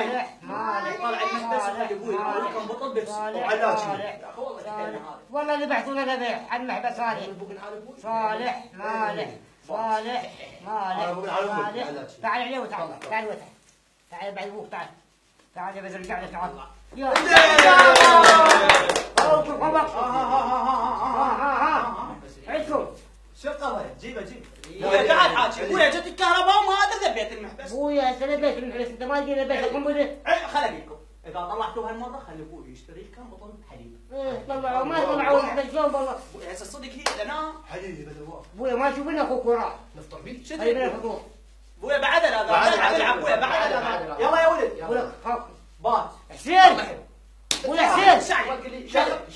صالح مالك طلع المحبس وخلي ابوي كان بطل بس صالح والله ذبحتونا ذبح على المحبس صالح صالح مالك صالح مالك صالح تعال عليه وتعال تعال وتعال تعال بعد ابوك تعال تعال يا بزر رجع تعال يا عندكم شقه جيبه جيبه تعال حاكي ابويا جت الكهرباء وما هذا ذبيت المحبس ابويا هسه ذبيت المحبس انت ما تجي ذبيت القنبله خل ابيكم اذا طلعتوا هالمره خلي ابوي يشتري كم بطل حليب طلعوا ما طلعوا المحبس شلون والله ابوي هسه الصدق هي لنا حبيبي بدوار ابويا ما تشوف لنا اخوك وراه نفطر بيه شو هاي من الفطور ابويا بعد لا ابويا بعد يلا يا ولد ابويا بات حسين ابويا حسين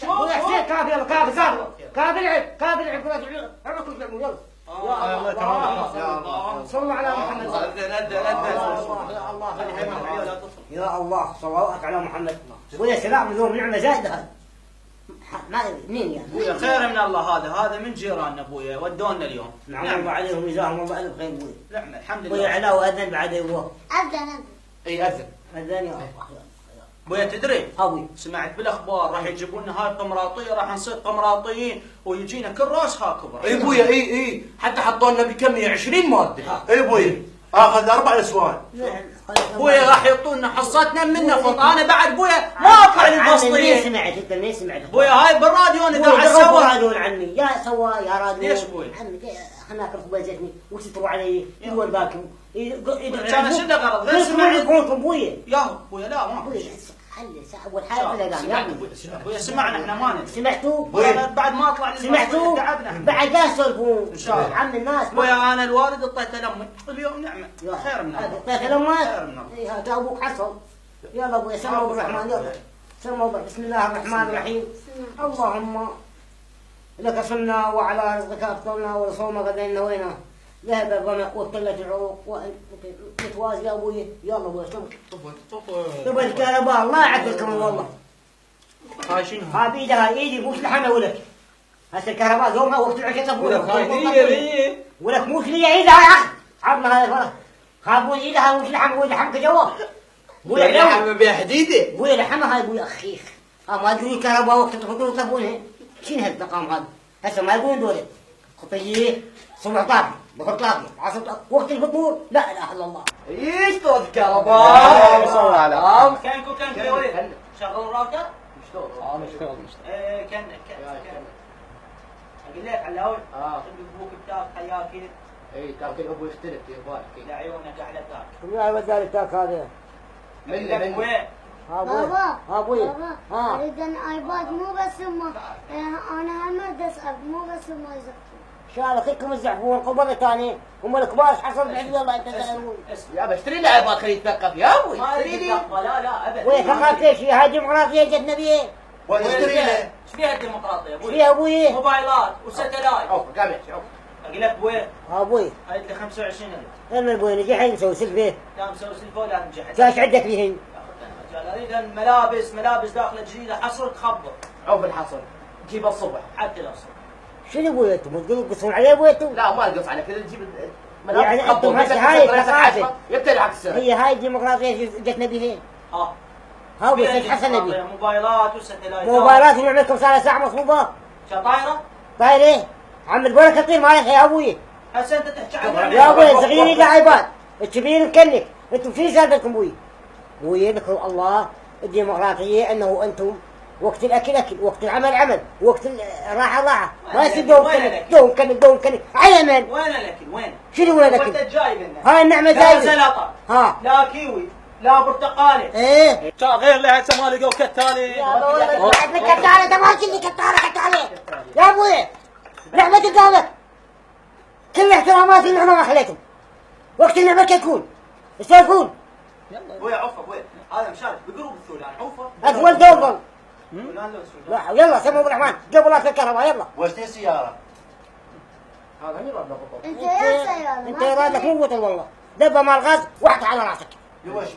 ابويا حسين كافي يلا كافي كافي العب عمركم تلعبوا يلا صلوا على محمد يا الله صلواتك على محمد ابويا سلام اليوم نعمه زايده هذا ما مين يعني ابويا خير من الله هذا من جيراننا ابويا ودونا اليوم نعم الله عليهم جزاهم الله الف خير ابويا نعم الحمد ابويا لله علاوه اذن بعد ابوه أذن اي اذن اذن يا الله ابويا تدري ابوي سمعت بالاخبار راح يجيبوا لنا هاي القمراطيه راح نصير قمراطيين ويجينا كل راسها كبر اي ابويا اي حتى حطوا لنا بكميه 20 ماده اي ابويا اخذ 4 نسوان ابويا راح يعطونا حصتنا منه فط انا بعد ابويا ما اطلع مين للبسطيه سمعت انت مين سمعت ابويا هاي بالراديو انا ابويا قاعد سوى اسوي راديون عني يا سوى يا راديون ليش ابوي؟ عمي خلنا ناكل خبز زيتني وتتروا علي يدور باكم كان شنو غرض غير اسمعوا سمعت يقولكم ابويا يا ابويا لا ما ابويا خلي اول حاجه ولا قام يا ابويا سمعنا احنا ما ندري سمعتوا بعد ما اطلع سمعتوا تعبنا بعد لا تسولفون إن شاء الله. عم الناس ابويا انا الوالد اعطيته لامي اليوم نعمه خير من الله اعطيته لامك خير من الله هذا ابوك حصل يلا ابويا سموا بالرحمن يلا سموا بسم الله الرحمن الرحيم اللهم لك صمنا وعلى رزقك افطرنا ولصوم غدا نوينا ذهب الظمأ وابتلت العروق وتوازي يا ابوي يلا ابوي تبغى الكهرباء الله يعافيكم والله هاي شنو ها بيدها ايدي مو لحمه ولك هسه الكهرباء يومها وقت العشاء ابوي ولك مو لي ايدها يا اخي عظمها هاي الفرح خابون ايدها مش لحم ابوي لحمك جوا ابوي لحمه بها حديده ابوي لحمها هاي ابوي اخيخ ما تقولي كهرباء وقت الفطور يطلبونها شنو هالمقام هذا هسه ما يقولون دول خطيه صبح طافي ظهر طافي عصر طافي وقت الفطور لا اله الا الله ايش صوت الكهرباء صل على كانكو يا ولد شغلوا الراوتر مشتغل كان اقول لك علاوي ابوك بتاك حياكل اي تاكل ابو يختلف في بالك لا عيونك على تاك يا ولد التاك هذا من وين؟ بابا ابوي ها اريد ان ايباد مو بس هم انا هم اسال مو بس هم يزقون شال اخيكم الزحفون قبل ثاني هم الكبار حصل بعد والله انت تسالون يا بشتري لي ايباد خليه يتثقف يا ابوي ما اشتري اريد لي اتثقف لا ابدا وين ثقافة ايش هاي ديمقراطية جتنا بيه وين اشتري له ايش فيها الديمقراطيه ايش ابوي؟ فيها ابوي موبايلات وستلايت اوف قام يحكي اوف اقول لك وين؟ ابوي هاي لي 25000 انا ابوي نجي حين نسوي سلفه لا مسوي سلفه ولا نجحت كاش عندك فيهن اريد ملابس داخله جديده حصر تخبر اوف الحصر جيب الصبح حتى لو صار شنو ابوي انتم تقصون عليه ابوي انتم لا ما نقص على كذا نجيب يعني انتم هسه هاي ثقافة يبتلي حق السنه هي هاي الديمقراطية جتنا بيهن ها ها ابوي ايش حصل نبي موبايلات وستلايتات موبايلات ونعملكم صار ساعة مصروفة شطايره طاير ايه عم البركة تطير مالك يا ابوي هسه انت تحكي عن يا ابوي الصغير يقع عباد الكبير مكنك انتم شو سالفتكم ابوي؟ ابوي ذكروا الله الديمقراطية انه انتم وقت الاكل اكل وقت العمل عمل وقت الراحة راحة ما يصير دوم كنك على من؟ وين الاكل وين؟ شنو وين وانت الاكل؟ جايب لنا هاي النعمة لا زايدة زلطه ها لا كيوي لا برتقالي ايه غير لها هسه ما لقوا كتالي يا ابوي بعد لك كتالة انت ما تجيب لي كتالة يا ابوي نعمة قدامك كل احتراماتي النعمة ما خليتهم وقت النعمة كيكون يسولفون ابويا عوفه ابويا هذا مشارك بقرب الثولان عوفه اطول دوبل ثولان لو لا يلا سموا بالرحمن قبل لا الكهرباء يلا واشتري سياره هذا مين رد بالضبط انت يا سيارة انت رادك مو بطل والله دبه مال غاز واحد على راسك يوش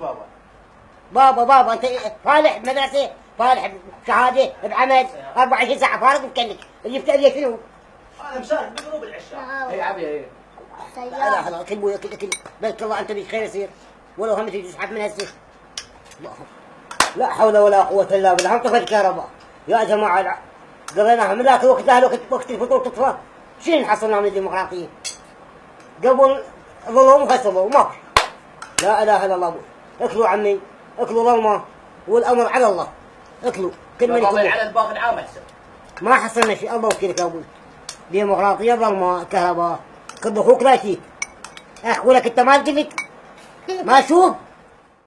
بابا بابا انت فالح بمدرسه فالح بشهاده بعمل 24 ساعه فارغ مكنك اللي بتأذي شنو؟ هذا مشارك بقرب العشاء اي عبي اي لا سيارة لا كل بويا كل بلك الله انت بخير يصير ولو هم تجي تسحب من هالسيف لا حول ولا قوة إلا بالله. هم طفت الكهرباء يا جماعة. قضيناها من ذاك الوقت له وقت الفطور تطفى. شنو حصلنا من الديمقراطية؟ قبل ظلم وخسروا ما لا إله إلا الله. اكلوا عمي، اكلوا ظلمة والأمر على الله. اكلوا كل من يكون على الباقي العام أحسن. ما حصلنا شيء. الله وكيلك يا أبوي. ديمقراطية ظلمة كهرباء. كذا أخوك لا يجيك. أخوك أنت ما تجيك ما أشوف